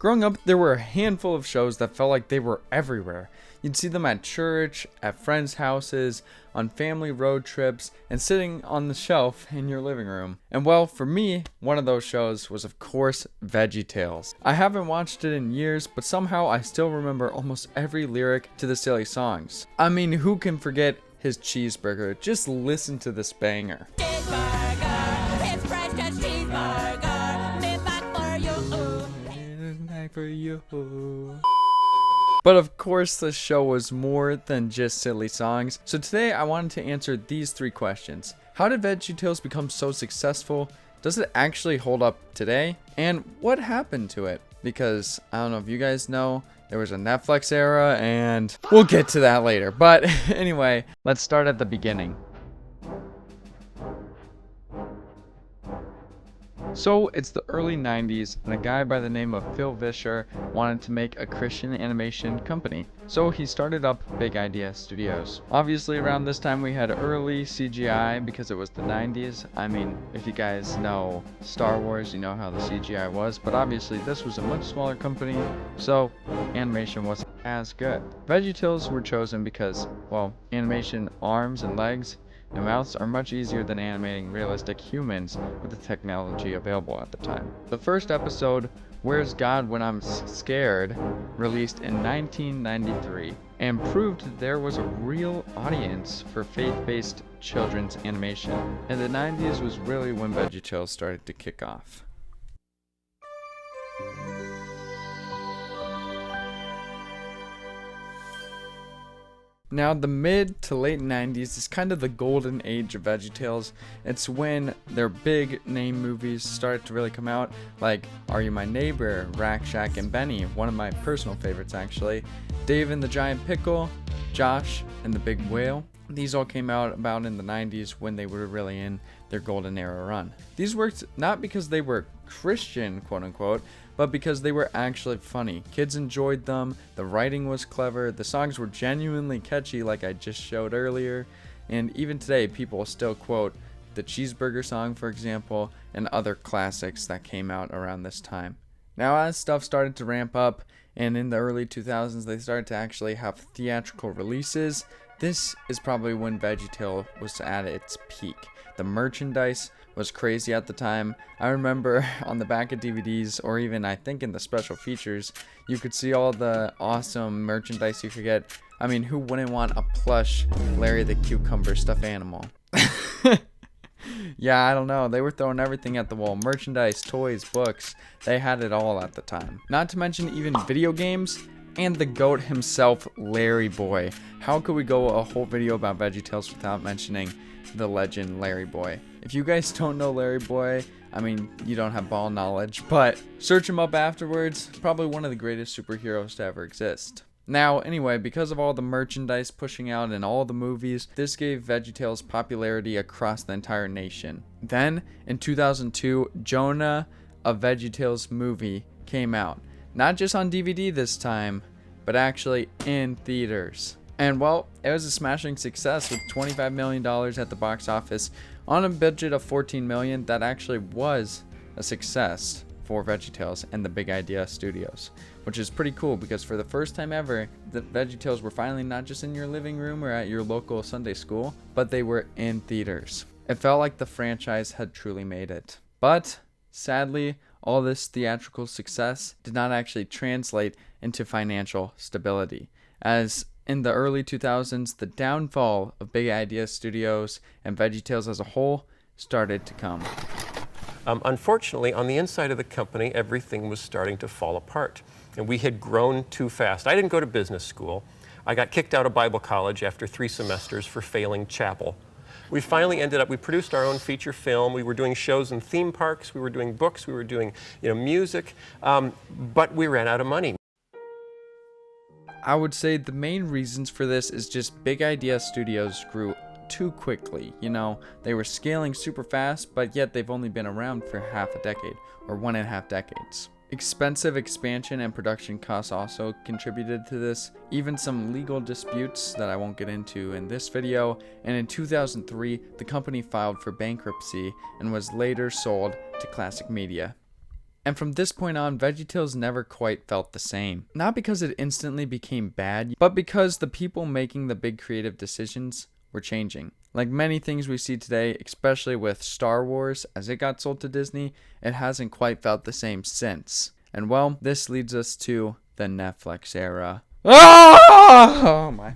Growing up, there were a handful of shows that felt like they were everywhere. You'd see them at church, at friends' houses, on family road trips, and sitting on the shelf in your living room. And well, for me, one of those shows was of course VeggieTales. I haven't watched it in years, but somehow I still remember almost every lyric to the silly songs. I mean, who can forget his cheeseburger? Just listen to this banger. For you. But of course, the show was more than just silly songs. So today I wanted to answer these 3 questions. How did VeggieTales become so successful? Does it actually hold up today? And what happened to it? Because I don't know if you guys know, there was a Netflix era, and we'll get to that later. But anyway, let's start at the beginning. So it's the early 90s, and a guy by the name of Phil Vischer wanted to make a Christian animation company. So he started up Big Idea Studios. Obviously around this time we had early CGI because it was the 90s. I mean, if you guys know Star Wars, you know how the CGI was, but obviously this was a much smaller company, so animation wasn't as good. VeggieTales were chosen because, well, animation arms and legs and mouths are much easier than animating realistic humans with the technology available at the time. The first episode, Where's God When I'm Scared, released in 1993 and proved there was a real audience for faith-based children's animation. In the 90s was really when VeggieTales started to kick off. Now, the mid to late 90s is kind of the golden age of VeggieTales. It's when their big name movies started to really come out, like Are You My Neighbor, Rack Shack and Benny, one of my personal favorites actually, Dave and the Giant Pickle, Josh and the Big Whale. These all came out about in the 90s when they were really in their golden era run. These worked not because they were Christian, quote unquote, but because they were actually funny. Kids enjoyed them, the writing was clever, the songs were genuinely catchy like I just showed earlier, and even today people still quote the Cheeseburger song, for example, and other classics that came out around this time. Now as stuff started to ramp up, and in the early 2000s they started to actually have theatrical releases, this is probably when VeggieTales was at its peak. The merchandise was crazy at the time. I remember on the back of DVDs, or even I think in the special features, you could see all the awesome merchandise you could get. I mean, who wouldn't want a plush Larry the Cucumber stuffed animal? Yeah, I don't know. They were throwing everything at the wall. Merchandise, toys, books. They had it all at the time. Not to mention even video games. And the GOAT himself, Larry Boy. How could we go a whole video about VeggieTales without mentioning the legend Larry Boy? If you guys don't know Larry Boy, I mean, you don't have ball knowledge, but search him up afterwards. Probably one of the greatest superheroes to ever exist. Now, anyway, because of all the merchandise pushing out in all the movies, this gave VeggieTales popularity across the entire nation. Then, in 2002, Jonah, a VeggieTales movie, came out. Not just on DVD this time, but actually in theaters. And well, it was a smashing success with $25 million at the box office on a budget of $14 million. That actually was a success for VeggieTales and the Big Idea Studios, which is pretty cool because for the first time ever, the VeggieTales were finally not just in your living room or at your local Sunday school, but they were in theaters. It felt like the franchise had truly made it. But sadly, all this theatrical success did not actually translate into financial stability, as in the early 2000s, the downfall of Big Idea Studios and VeggieTales as a whole started to come. Unfortunately, on the inside of the company, everything was starting to fall apart, and we had grown too fast. I didn't go to business school. I got kicked out of Bible college after 3 semesters for failing chapel. We finally ended up, we produced our own feature film. We were doing shows in theme parks. We were doing books. We were doing, music. But we ran out of money. I would say the main reasons for this is just Big Idea Studios grew too quickly. They were scaling super fast, but yet they've only been around for half a decade, or 1.5 decades. Expensive expansion and production costs also contributed to this, even some legal disputes that I won't get into in this video, and in 2003, the company filed for bankruptcy and was later sold to Classic Media. And from this point on, VeggieTales never quite felt the same. Not because it instantly became bad, but because the people making the big creative decisions were changing. Like many things we see today, especially with Star Wars, as it got sold to Disney, it hasn't quite felt the same since. And well, this leads us to the Netflix era. Oh my.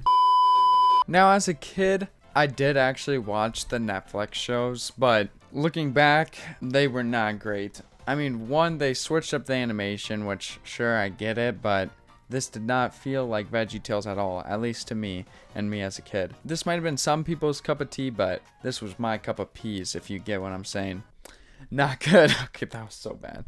Now, as a kid, I did actually watch the Netflix shows, but looking back, they were not great. I mean, one, they switched up the animation, which, sure, I get it, but this did not feel like VeggieTales at all, at least to me, and me as a kid. This might have been some people's cup of tea, but this was my cup of peas, if you get what I'm saying. Not good. Okay, that was so bad.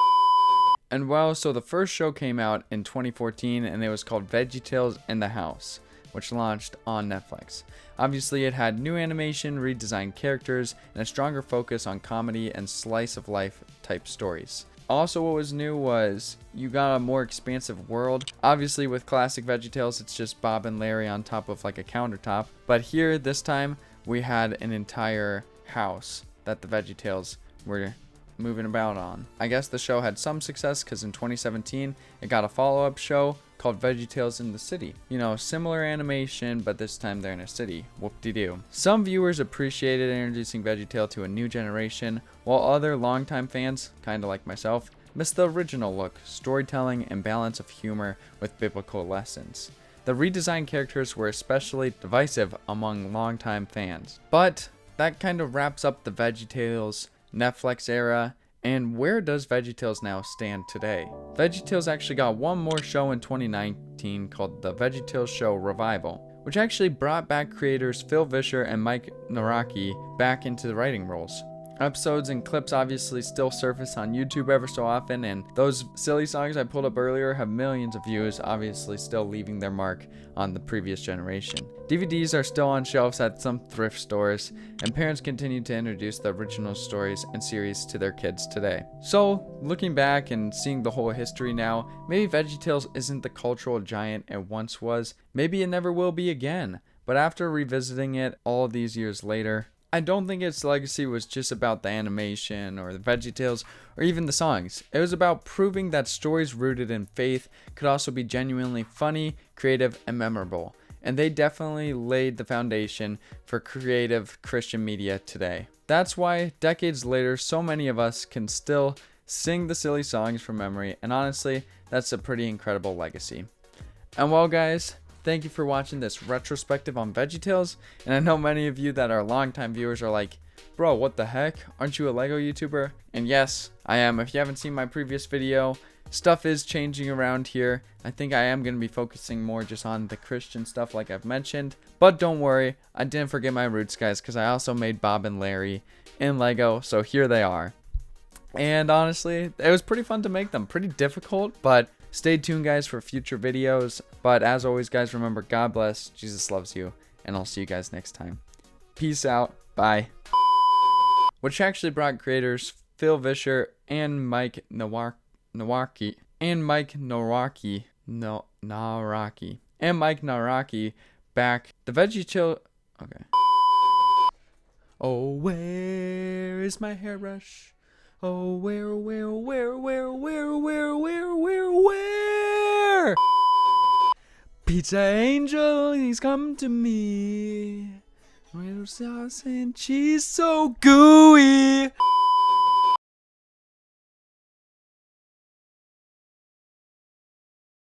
And well, so the first show came out in 2014, and it was called VeggieTales in the House, which launched on Netflix. Obviously, it had new animation, redesigned characters, and a stronger focus on comedy and slice-of-life type stories. Also, what was new was you got a more expansive world. Obviously, with classic VeggieTales, it's just Bob and Larry on top of like a countertop. But here, this time, we had an entire house that the VeggieTales were moving about on. I guess the show had some success because in 2017, it got a follow-up show called VeggieTales in the City. You know, similar animation, but this time they're in a city. Whoop-de-doo. Some viewers appreciated introducing VeggieTale to a new generation, while other longtime fans, kinda like myself, missed the original look, storytelling, and balance of humor with biblical lessons. The redesigned characters were especially divisive among longtime fans. But that kind of wraps up the VeggieTales Netflix era. And where does VeggieTales now stand today? VeggieTales actually got one more show in 2019 called The VeggieTales Show Revival, which actually brought back creators Phil Vischer and Mike Naraki back into the writing roles. Episodes and clips obviously still surface on YouTube ever so often, and those silly songs I pulled up earlier have millions of views, obviously still leaving their mark on the previous generation. DVDs are still on shelves at some thrift stores, and parents continue to introduce the original stories and series to their kids today. So, looking back and seeing the whole history now, maybe VeggieTales isn't the cultural giant it once was, maybe it never will be again, but after revisiting it all these years later, I don't think its legacy was just about the animation or the VeggieTales or even the songs. It was about proving that stories rooted in faith could also be genuinely funny, creative, and memorable. And they definitely laid the foundation for creative Christian media today. That's why, decades later, so many of us can still sing the silly songs from memory, and honestly, that's a pretty incredible legacy. And well, guys, thank you for watching this retrospective on VeggieTales, and I know many of you that are longtime viewers are like, bro, what the heck? Aren't you a LEGO YouTuber? And yes, I am. If you haven't seen my previous video, stuff is changing around here. I think I am going to be focusing more just on the Christian stuff like I've mentioned. But don't worry, I didn't forget my roots, guys, because I also made Bob and Larry in LEGO, so here they are. And honestly, it was pretty fun to make them. Pretty difficult, but stay tuned, guys, for future videos. But as always, guys, remember, God bless, Jesus loves you, and I'll see you guys next time. Peace out. Bye. Which actually brought creators Phil Vischer and Mike Naraki back. The VeggieTales. Okay. Oh, where is my hairbrush? Oh, where? Pizza Angel, he's come to me. With sauce and cheese so gooey.